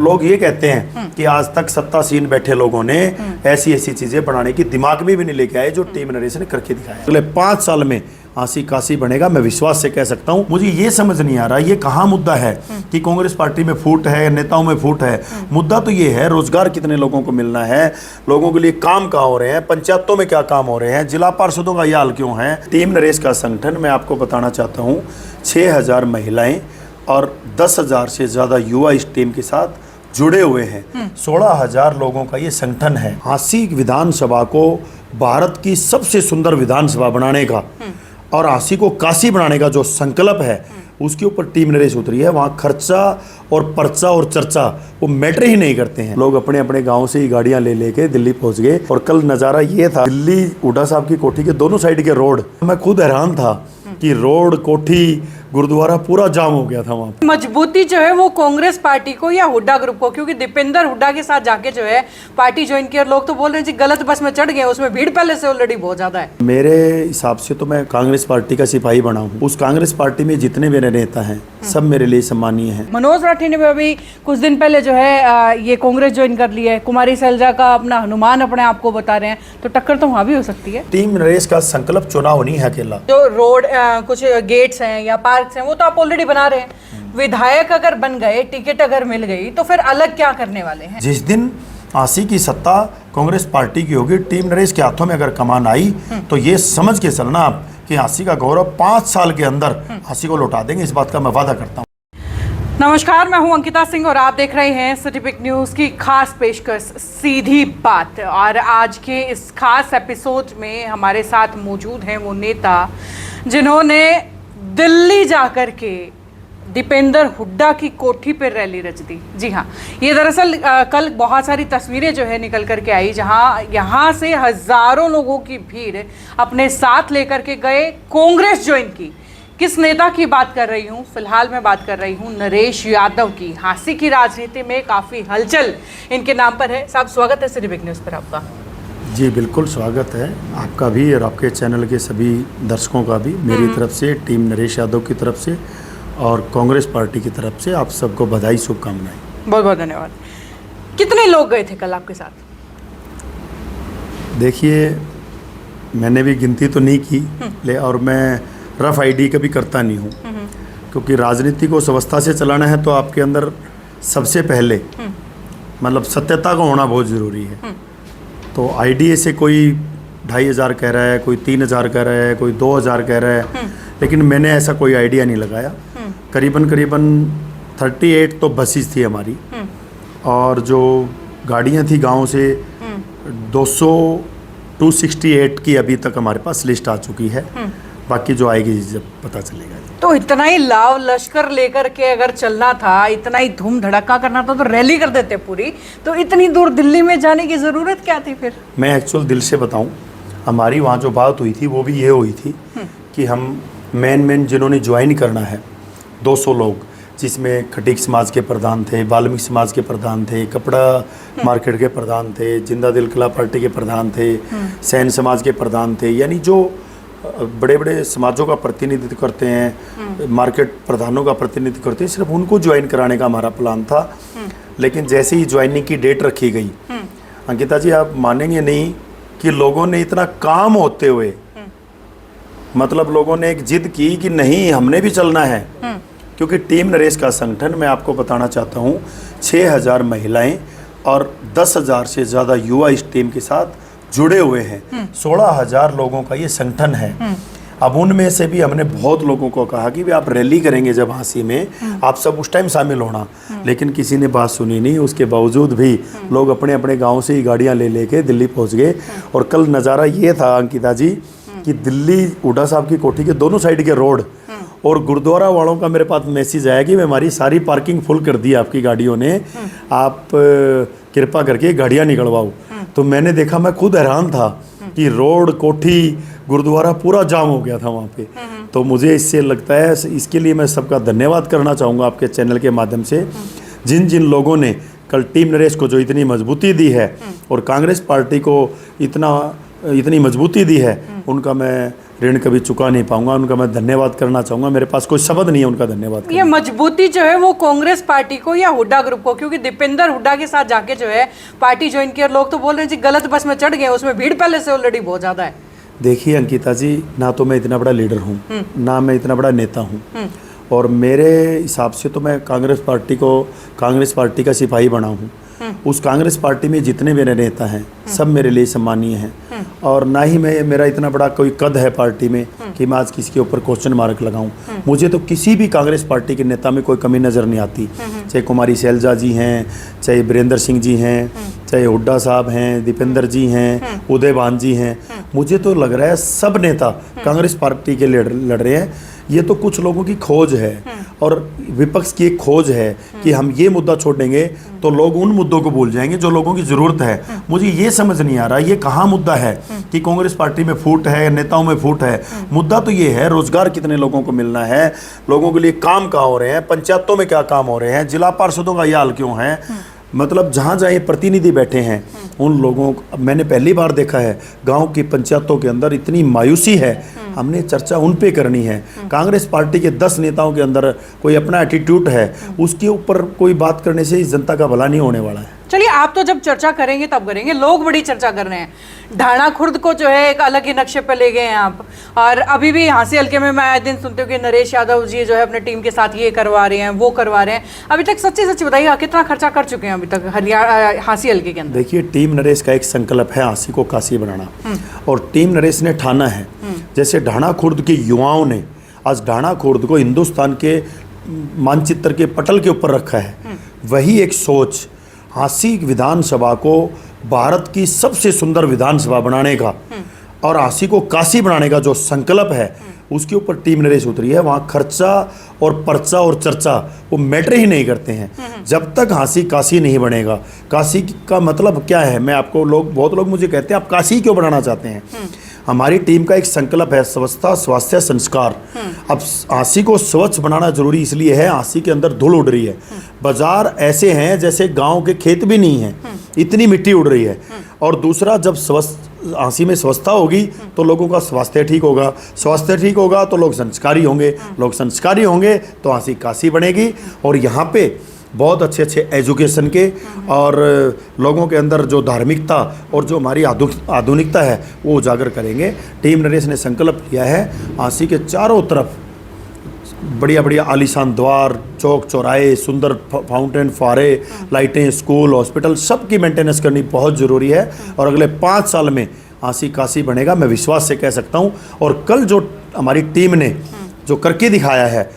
लोग ये कहते हैं कि आज तक सत्तासीन बैठे लोगों ने ऐसी ऐसी चीजें बनाने की दिमाग में भी नहीं लेके आए जो टीम नरेश ने करके दिखाया। अगले 5 साल में आंसी कासी बनेगा, मैं विश्वास से कह सकता हूं। मुझे ये समझ नहीं आ रहा ये कहाँ मुद्दा है कि कांग्रेस पार्टी में फूट है, नेताओं में फूट है। मुद्दा तो ये है रोजगार कितने लोगों को मिलना है, लोगों के लिए काम कहाँ हो रहे हैं, पंचायतों में क्या काम हो रहे हैं, जिला पार्षदों का ये हाल क्यों है। टीम नरेश का संगठन मैं आपको बताना चाहता हूँ 6000 महिलाएं और 10,000 से ज्यादा युवा इस टीम के साथ जुड़े हुए हैं। 16,000 लोगों का ये संगठन है। आंसी विधानसभा को भारत की सबसे सुंदर विधानसभा बनाने का और आंसी को काशी बनाने का जो संकल्प है उसके ऊपर टीम नरेश उतरी है। वहाँ खर्चा और पर्चा और चर्चा वो मैटर ही नहीं करते हैं। लोग अपने अपने गांव से ही गाड़ियां ले लेके दिल्ली पहुंच गए। और कल नज़ारा ये था, दिल्ली हुड्डा साहब की कोठी के दोनों साइड के रोड, मैं खुद हैरान था कि रोड, कोठी, गुरुद्वारा पूरा जाम हो गया था वहाँ। मजबूती जो है वो कांग्रेस पार्टी को या हुड्डा ग्रुप को, क्योंकि दीपेंद्र हुड्डा के साथ जाके जो है पार्टी ज्वाइन की और लोग तो बोल रहे हैं जी गलत बस में चढ़ गए, उसमें भीड़ पहले से ऑलरेडी बहुत ज्यादा है। मेरे हिसाब से तो मैं कांग्रेस पार्टी का सिपाही बना हूँ। उस कांग्रेस पार्टी में जितने मेरे नेता हैं सब मेरे लिए सम्मानीय हैं। मनोज राठी ने भी अभी कुछ दिन पहले जो है ये कांग्रेस ज्वाइन कर लिया है। कुमारी सैलजा का अपना हनुमान अपने आप को बता रहे हैं, तो टक्कर तो वहाँ भी हो सकती है। टीम नरेश का संकल्प चुनाव नहीं है अकेला। जो रोड कुछ गेट्स हैं या पार्क्स हैं वो तो आप ऑलरेडी बना रहे हैं। विधायक अगर बन गए, टिकट अगर मिल गई, तो फिर अलग क्या करने वाले हैं। जिस दिन आंसी की सत्ता कांग्रेस पार्टी की होगी, टीम नरेश के हाथों में अगर कमान आई तो ये समझ के चलना आप कि आंसी का गौरव 5 साल के अंदर आंसी को लौटा देंगे। इस बात का मैं वादा करता हूँ। नमस्कार, मैं हूं अंकिता सिंह और आप देख रहे हैं सिटी पिक न्यूज की खास पेशकश सीधी बात। और आज के इस खास एपिसोड में हमारे साथ मौजूद हैं वो नेता जिन्होंने दिल्ली जाकर के दीपेंद्र हुड्डा की कोठी पर रैली रच दी। जी हाँ, ये दरअसल कल बहुत सारी तस्वीरें जो है निकल करके आई, जहाँ यहाँ से हजारों लोगों की भीड़ अपने साथ लेकर के गए, कांग्रेस ज्वाइन की। किस नेता की बात कर रही हूँ? फिलहाल मैं बात कर रही हूँ नरेश यादव की। आंसी की राजनीति में काफ़ी हलचल इनके नाम पर है। साहब स्वागत है सिटी पिक न्यूज़ पर आपका। जी बिल्कुल स्वागत है आपका भी और आपके चैनल के सभी दर्शकों का भी मेरी तरफ से, टीम नरेश यादव की तरफ से और कांग्रेस पार्टी की तरफ से आप सबको बधाई, शुभकामनाएं। बहुत बहुत धन्यवाद। कितने लोग गए थे कल आपके साथ? देखिए, मैंने भी गिनती तो नहीं की और मैं रफ आईडी कभी करता नहीं हूँ, क्योंकि राजनीति को व्यवस्था से चलाना है तो आपके अंदर सबसे पहले मतलब सत्यता का होना बहुत ज़रूरी है। तो आईडी से कोई 2,500 कह रहा है, कोई 3,000 कह रहा है, कोई 2,000 कह रहा है, लेकिन मैंने ऐसा कोई आइडिया नहीं लगाया। करीबन 38 तो बसेस थी हमारी और जो गाड़ियाँ थी गांव से 268 की अभी तक हमारे पास लिस्ट आ चुकी है। बाकी जो आएगी जब पता चलेगा। तो इतना ही लाव लश्कर लेकर के अगर चलना था, इतना ही धूम धड़का करना था तो रैली कर देते पूरी। तो इतनी दूर दिल्ली में जाने की ज़रूरत क्या थी फिर? मैं एक्चुअल दिल से बताऊं, हमारी वहाँ जो बात हुई थी वो भी ये हुई थी कि हम मेन जिन्होंने ज्वाइन करना है 200 लोग, जिसमें खटीक समाज के प्रधान थे, वाल्मीकि समाज के प्रधान थे, कपड़ा मार्केट के प्रधान थे, जिंदा दिल कला पार्टी के प्रधान थे, सैन समाज के प्रधान थे, यानी जो बड़े बड़े समाजों का प्रतिनिधित्व करते हैं, मार्केट प्रधानों का प्रतिनिधित्व करते हैं, सिर्फ उनको ज्वाइन कराने का हमारा प्लान था। लेकिन जैसे ही ज्वाइनिंग की डेट रखी गई, अंकिता जी आप मानेंगे नहीं कि लोगों ने इतना काम होते हुए, मतलब लोगों ने एक जिद की कि नहीं हमने भी चलना है, क्योंकि टीम नरेश का संगठन मैं आपको बताना चाहता हूँ 6000 महिलाएं और 10,000 से ज़्यादा युवा इस टीम के साथ जुड़े हुए हैं। 16,000 लोगों का ये संगठन है। अब उनमें से भी हमने बहुत लोगों को कहा कि भी आप रैली करेंगे जब आंसी में, आप सब उस टाइम शामिल होना, लेकिन किसी ने बात सुनी नहीं। उसके बावजूद भी लोग अपने अपने गांव से ही गाड़ियां ले लेके दिल्ली पहुंच गए। और कल नज़ारा ये था अंकिता जी कि दिल्ली हुड्डा साहब की कोठी के दोनों साइड के रोड और गुरुद्वारा वालों का मेरे पास मैसेज आया कि हमारी सारी पार्किंग फुल कर दी आपकी गाड़ियों ने, आप कृपा करके गाड़ियाँ निकलवाओ। तो मैंने देखा, मैं खुद हैरान था कि रोड, कोठी, गुरुद्वारा पूरा जाम हो गया था वहाँ पे। तो मुझे इससे लगता है, इसके लिए मैं सबका धन्यवाद करना चाहूँगा आपके चैनल के माध्यम से। जिन जिन लोगों ने कल टीम नरेश को जो इतनी मजबूती दी है और कांग्रेस पार्टी को इतनी मजबूती दी है, उनका मैं ऋण कभी चुका नहीं पाऊंगा। उनका मैं धन्यवाद करना चाहूँगा, मेरे पास कोई शब्द नहीं है उनका धन्यवाद ये मजबूती जो है वो कांग्रेस पार्टी को या हुड्डा ग्रुप को, क्योंकि दीपेंद्र हुड्डा के साथ जाके जो है पार्टी ज्वाइन किया, लोग तो बोल रहे हैं जी गलत बस में चढ़ गए, उसमें भीड़ पहले से ऑलरेडी बहुत ज्यादा है। देखिए अंकिता जी, ना तो मैं इतना बड़ा लीडर हूँ, ना मैं इतना बड़ा नेता हूँ, और मेरे हिसाब से तो मैं कांग्रेस पार्टी का सिपाही बना हूँ। उस कांग्रेस पार्टी में जितने मेरे नेता हैं सब मेरे लिए सम्मानीय हैं, और ना ही मेरा इतना बड़ा कोई कद है पार्टी में कि मैं आज किसी के ऊपर क्वेश्चन मार्क लगाऊं। मुझे तो किसी भी कांग्रेस पार्टी के नेता में कोई कमी नज़र नहीं आती, चाहे कुमारी शैलजा जी हैं, चाहे वीरेंद्र सिंह जी हैं, चाहे हुड्डा साहब हैं, दीपेंद्र जी हैं, उदयभान जी हैं। मुझे तो लग रहा है सब नेता कांग्रेस पार्टी के लड़ रहे हैं। ये तो कुछ लोगों की खोज है और विपक्ष की एक खोज है कि हम ये मुद्दा छोड़ेंगे तो लोग उन मुद्दों को भूल जाएंगे जो लोगों की ज़रूरत है। मुझे ये समझ नहीं आ रहा ये कहाँ मुद्दा है कि कांग्रेस पार्टी में फूट है, नेताओं में फूट है। मुद्दा तो ये है रोजगार कितने लोगों को मिलना है, लोगों के लिए काम कहाँ हो रहे हैं, पंचायतों में क्या काम हो रहे हैं, जिला पार्षदों का ये हाल क्यों है। मतलब जहाँ जहाँ ये प्रतिनिधि बैठे हैं उन लोगों को मैंने पहली बार देखा है, गांव की पंचायतों के अंदर इतनी मायूसी है। हमने चर्चा उन पे करनी है। कांग्रेस पार्टी के 10 नेताओं के अंदर कोई अपना एटीट्यूड है, उसके ऊपर कोई बात करने से इस जनता का भला नहीं होने वाला है। चलिए, आप तो जब चर्चा करेंगे तब करेंगे, लोग बड़ी चर्चा कर रहे हैं। ढाणा खुर्द को जो है एक अलग ही नक्शे पे ले गए हैं आप, और अभी भी हाँसी हल्के में मैं आए दिन सुनते हो कि नरेश यादव जी जो है अपने टीम के साथ ये करवा रहे हैं, वो करवा रहे हैं। अभी तक सच्ची सच्ची बताइए कितना खर्चा कर चुके हैं अभी तक हरियाणा हाँसी हल्के के अंदर? देखिए, टीम नरेश का एक संकल्प है हाँसी को काशी बनाना, और टीम नरेश ने ठाना है। जैसे ढाणा खुर्द के युवाओं ने आज ढाणा खुर्द को हिंदुस्तान के मानचित्र के पटल के ऊपर रखा है, वही एक सोच हाँसी विधानसभा को भारत की सबसे सुंदर विधानसभा बनाने का और हाँसी को काशी बनाने का जो संकल्प है उसके ऊपर टीम नरेश उतरी है। वहाँ खर्चा और पर्चा और चर्चा वो मैटर ही नहीं करते हैं। जब तक हाँसी काशी नहीं बनेगा, काशी का मतलब क्या है, मैं आपको बहुत लोग मुझे कहते हैं आप काशी क्यों बनाना चाहते हैं। हमारी टीम का एक संकल्प है स्वच्छता, स्वास्थ्य, संस्कार। अब हाँसी को स्वच्छ बनाना जरूरी इसलिए है, हाँसी के अंदर धूल उड़ रही है, बाजार ऐसे हैं जैसे गांव के खेत भी नहीं हैं, इतनी मिट्टी उड़ रही है। और दूसरा, जब हाँसी में स्वच्छता होगी तो लोगों का स्वास्थ्य ठीक होगा, स्वास्थ्य ठीक होगा तो लोग संस्कारी होंगे, लोग संस्कारी होंगे तो हाँसी काशी बनेगी। और यहाँ पे बहुत अच्छे अच्छे एजुकेशन के और लोगों के अंदर जो धार्मिकता और जो हमारी आधुनिकता है वो उजागर करेंगे। टीम नरेश ने संकल्प लिया है हाँसी के चारों तरफ बढ़िया बढ़िया आलीशान द्वार, चौक चौराहे, सुंदर फाउंटेन, फुहारे, लाइटें, स्कूल, हॉस्पिटल, सबकी मेंटेनेंस करनी बहुत ज़रूरी है। और अगले 5 साल में हाँसी काशी बनेगा, मैं विश्वास से कह सकता हूँ। और कल जो हमारी टीम ने जो करके दिखाया है,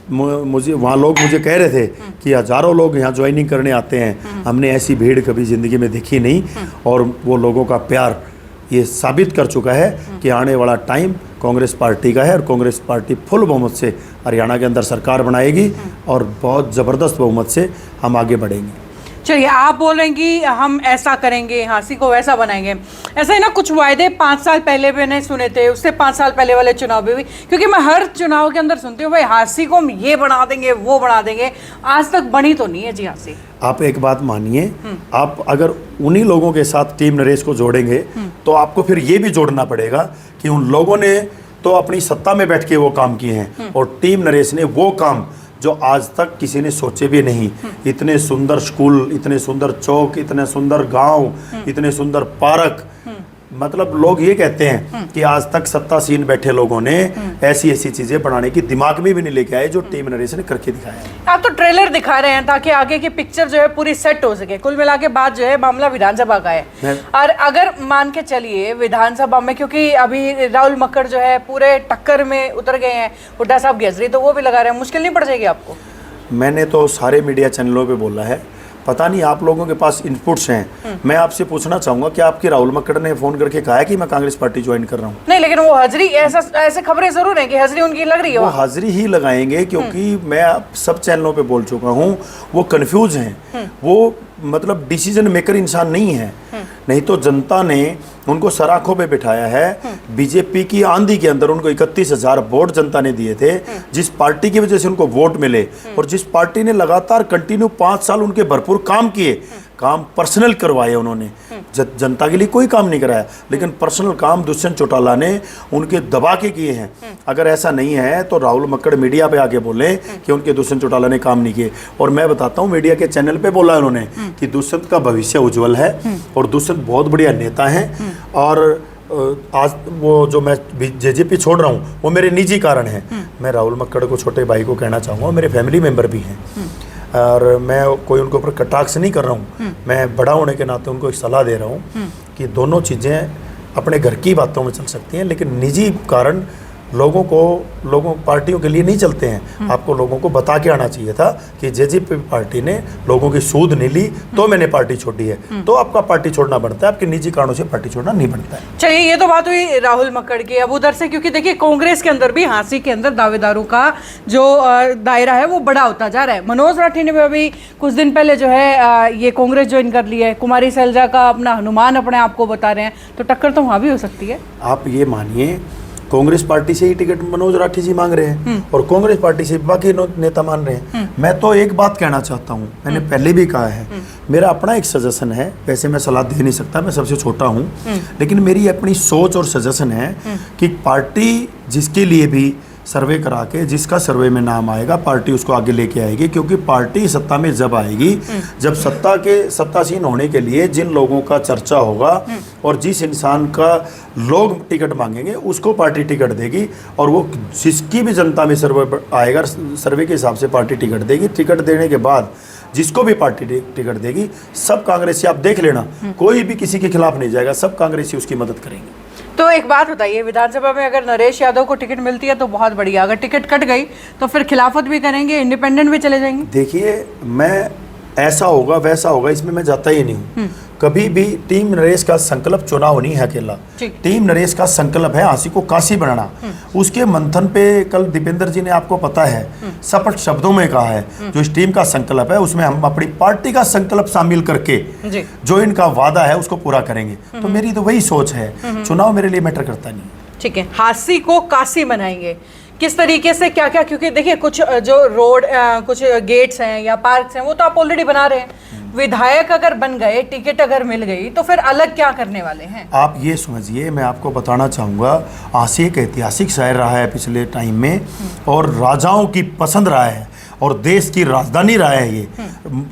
मुझे वहाँ लोग मुझे कह रहे थे कि हज़ारों लोग यहाँ ज्वाइनिंग करने आते हैं, हमने ऐसी भीड़ कभी ज़िंदगी में देखी नहीं। और वो लोगों का प्यार ये साबित कर चुका है कि आने वाला टाइम कांग्रेस पार्टी का है, और कांग्रेस पार्टी फुल बहुमत से हरियाणा के अंदर सरकार बनाएगी और बहुत ज़बरदस्त बहुमत से हम आगे बढ़ेंगे। चलिए, आप बोलेंगी हम ऐसा करेंगे, हाँसी को वैसा बनाएंगे, ऐसा ही ना कुछ वायदे 5 साल पहले भी नहीं सुने थे, उससे 5 साल पहले वाले चुनाव में भी, क्योंकि मैं हर चुनाव के अंदर सुनती हूँ भाई हाँसी को हम ये बना देंगे, वो बना देंगे। आज तक बनी तो नहीं है जी हाँसी। आप एक बात मानिए, आप अगर उन्हीं लोगों के साथ टीम नरेश को जोड़ेंगे तो आपको फिर ये भी जोड़ना पड़ेगा कि उन लोगों ने तो अपनी सत्ता में बैठ के वो काम किए हैं, और टीम नरेश ने वो काम जो आज तक किसी ने सोचे भी नहीं। इतने सुंदर स्कूल, इतने सुंदर चौक, इतने सुंदर गांव, इतने सुंदर पार्क, मतलब लोग ये कहते हैं कि आज तक सत्तासीन बैठे लोगों ने ऐसी ऐसी चीजें बनाने की दिमाग में भी नहीं लेके आए जो टीम नरेश ने करके दिखाया है। आप तो ट्रेलर दिखा रहे हैं ताकि आगे की पिक्चर जो है पूरी सेट हो सके। कुल मिला के बाद जो है मामला विधानसभा का है, और अगर मान के चलिए विधानसभा में, क्योंकि अभी राहुल मक्कड़ जो है पूरे टक्कर में उतर गए हैं, हुड्डा साहब गैसरी तो वो भी लगा रहे हैं, मुश्किल नहीं पड़ जाएगी आपको? मैंने तो सारे मीडिया चैनलों पे बोला है, पता नहीं आप लोगों के पास इनपुट्स हैं। मैं आपसे पूछना चाहूंगा कि आपके राहुल मक्कड़ ने फोन करके कहा है कि मैं कांग्रेस पार्टी ज्वाइन कर रहा हूं? नहीं, लेकिन वो हाजिरी ऐसे खबरें जरूर हैं कि हाजिरी उनकी लग रही है। वो हाजिरी ही लगाएंगे, क्योंकि मैं सब चैनलों पे बोल चुका हूं, वो कंफ्यूज हैं, वो मतलब डिसीजन मेकर इंसान नहीं है। नहीं तो जनता ने उनको सराखों पे बिठाया है। बीजेपी की आंधी के अंदर उनको 31,000 वोट जनता ने दिए थे, जिस पार्टी की वजह से उनको वोट मिले, और जिस पार्टी ने लगातार कंटिन्यू 5 साल उनके भरपूर काम किए, काम पर्सनल करवाए उन्होंने, जनता के लिए कोई काम नहीं कराया, लेकिन पर्सनल काम दुष्यंत चौटाला ने उनके दबा के किए हैं। अगर ऐसा नहीं है तो राहुल मक्कड़ मीडिया पे आके बोले कि उनके दुष्यंत चौटाला ने काम नहीं किए। और मैं बताता हूँ, मीडिया के चैनल पे बोला उन्होंने कि दुष्यंत का भविष्य उज्जवल है और दुष्यंत बहुत बढ़िया नेता हैं। और आज वो जो मैं जेजेपी छोड़ रहा हूँ वो मेरे निजी कारण है। मैं राहुल मक्कड़ को, छोटे भाई को कहना चाहूँगा, मेरे फैमिली मेंबर भी हैं और मैं कोई उनके ऊपर कटाक्ष नहीं कर रहा हूँ, मैं बड़ा होने के नाते उनको एक सलाह दे रहा हूँ कि दोनों चीज़ें अपने घर की बातों में चल सकती हैं, लेकिन निजी कारण लोगों पार्टियों के लिए नहीं चलते हैं। आपको लोगों को बता के आना चाहिए था कि जेजेपी पार्टी ने लोगों की सूद नहीं ली तो मैंने पार्टी छोड़ी है, तो आपका पार्टी छोड़ना बनता है, आपके निजी कारणों से पार्टी छोड़ना नहीं बनता है। चलिए, ये तो बात हुई राहुल मक्कड़ की। अब उधर से, क्योंकि देखिए कांग्रेस के अंदर भी, हांसी के अंदर दावेदारों का जो दायरा है वो बड़ा होता जा रहा है। मनोज राठी ने भी अभी कुछ दिन पहले जो है ये कांग्रेस ज्वाइन कर ली है। कुमारी सैलजा का अपना हनुमान अपने आप को बता रहे हैं, तो टक्कर तो वहाँ भी हो सकती है। आप ये मानिए, कांग्रेस पार्टी से ही टिकट मनोज राठी जी मांग रहे हैं और कांग्रेस पार्टी से बाकी नेता मान रहे हैं। मैं तो एक बात कहना चाहता हूं, मैंने पहले भी कहा है, मेरा अपना एक सजेशन है, वैसे मैं सलाह दे नहीं सकता, मैं सबसे छोटा हूं, लेकिन मेरी अपनी सोच और सजेशन है कि पार्टी जिसके लिए भी सर्वे करा के जिसका सर्वे में नाम आएगा पार्टी उसको आगे लेके आएगी, क्योंकि पार्टी सत्ता में जब आएगी, जब सत्तासीन होने के लिए जिन लोगों का चर्चा होगा और जिस इंसान का लोग टिकट मांगेंगे उसको पार्टी टिकट देगी, और वो जिसकी भी जनता में सर्वे आएगा, सर्वे के हिसाब से पार्टी टिकट देगी। टिकट देने के बाद जिसको भी पार्टी टिकट देगी, सब कांग्रेसी, आप देख लेना, कोई भी किसी के खिलाफ नहीं जाएगा, सब कांग्रेसी उसकी मदद करेंगे। तो एक बात बताइए, विधानसभा में अगर नरेश यादव को टिकट मिलती है तो बहुत बढ़िया, अगर टिकट कट गई तो फिर खिलाफत भी करेंगे, इंडिपेंडेंट भी चले जाएंगे? देखिए, मैं ऐसा होगा वैसा होगा इसमें मैं जाता ही नहीं हूँ। कभी भी टीम नरेश का संकल्प चुनाव नहीं है अकेला, टीम नरेश का संकल्प है हांसी को काशी बनाना। उसके मंथन पे कल दीपेंद्र जी ने, आपको पता है, स्पष्ट शब्दों में कहा है जो इस टीम का संकल्प है उसमें हम अपनी पार्टी का संकल्प शामिल करके जो इनका वादा है उसको पूरा करेंगे। तो मेरी तो वही सोच है, चुनाव मेरे लिए मैटर करता नहीं। ठीक है, हांसी को काशी बनाएंगे किस तरीके से, क्या क्या? क्योंकि देखिए कुछ जो रोड, कुछ गेट्स हैं या पार्क्स हैं वो तो आप ऑलरेडी बना रहे हैं। विधायक अगर बन गए, टिकट अगर मिल गई, तो फिर अलग क्या करने वाले हैं? आप ये समझिए, मैं आपको बताना चाहूँगा, हांसी एक ऐतिहासिक शहर रहा है पिछले टाइम में और राजाओं की पसंद रहा है और देश की राजधानी रहा है। ये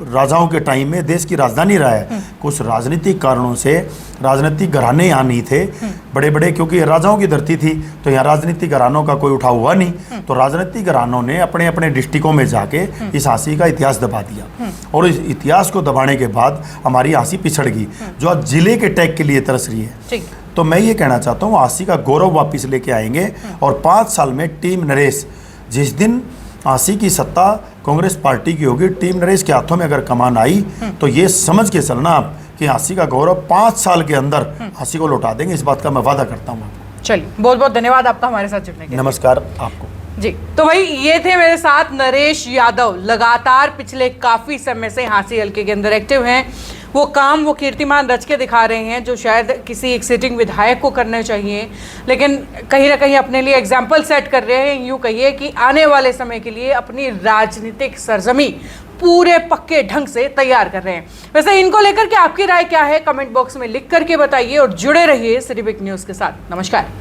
राजाओं के टाइम में देश की राजधानी रहा है। कुछ राजनीतिक कारणों से राजनीतिक घराने यहाँ नहीं थे बड़े बड़े, क्योंकि राजाओं की धरती थी तो यहाँ राजनीतिक घरानों का कोई उठाव हुआ नहीं, तो राजनीतिक घरानों ने अपने अपने डिस्ट्रिक्टों में जाके इस हांसी का इतिहास दबा दिया और इस इतिहास को दबाने के बाद हमारी हांसी पिछड़ गई, जो आज जिले के टैग के लिए तरस रही है। तो मैं ये कहना चाहता हूँ, हांसी का गौरव वापिस लेके आएंगे और 5 साल में टीम नरेश, जिस दिन हांसी की सत्ता कांग्रेस पार्टी की होगी, टीम नरेश के हाथों में अगर कमान आई तो ये समझ के चलना आप कि हांसी का गौरव 5 साल के अंदर हांसी को लौटा देंगे, इस बात का मैं वादा करता हूँ। चलिए, बहुत बहुत धन्यवाद आपका हमारे साथ जुड़ने के लिए। नमस्कार आपको जी। तो भाई, ये थे मेरे साथ नरेश यादव, लगातार पिछले काफी समय से हांसी हल्के के अंदर एक्टिव हैं। वो काम, वो कीर्तिमान रच के दिखा रहे हैं जो शायद किसी एक सिटिंग विधायक को करने चाहिए, लेकिन कहीं ना कहीं अपने लिए एग्जाम्पल सेट कर रहे हैं। यूँ कहिए कि आने वाले समय के लिए अपनी राजनीतिक सरजमी पूरे पक्के ढंग से तैयार कर रहे हैं। वैसे इनको लेकर के आपकी राय क्या है, कमेंट बॉक्स में लिख करके बताइए और जुड़े रहिए सिटी बिग न्यूज़ के साथ। नमस्कार।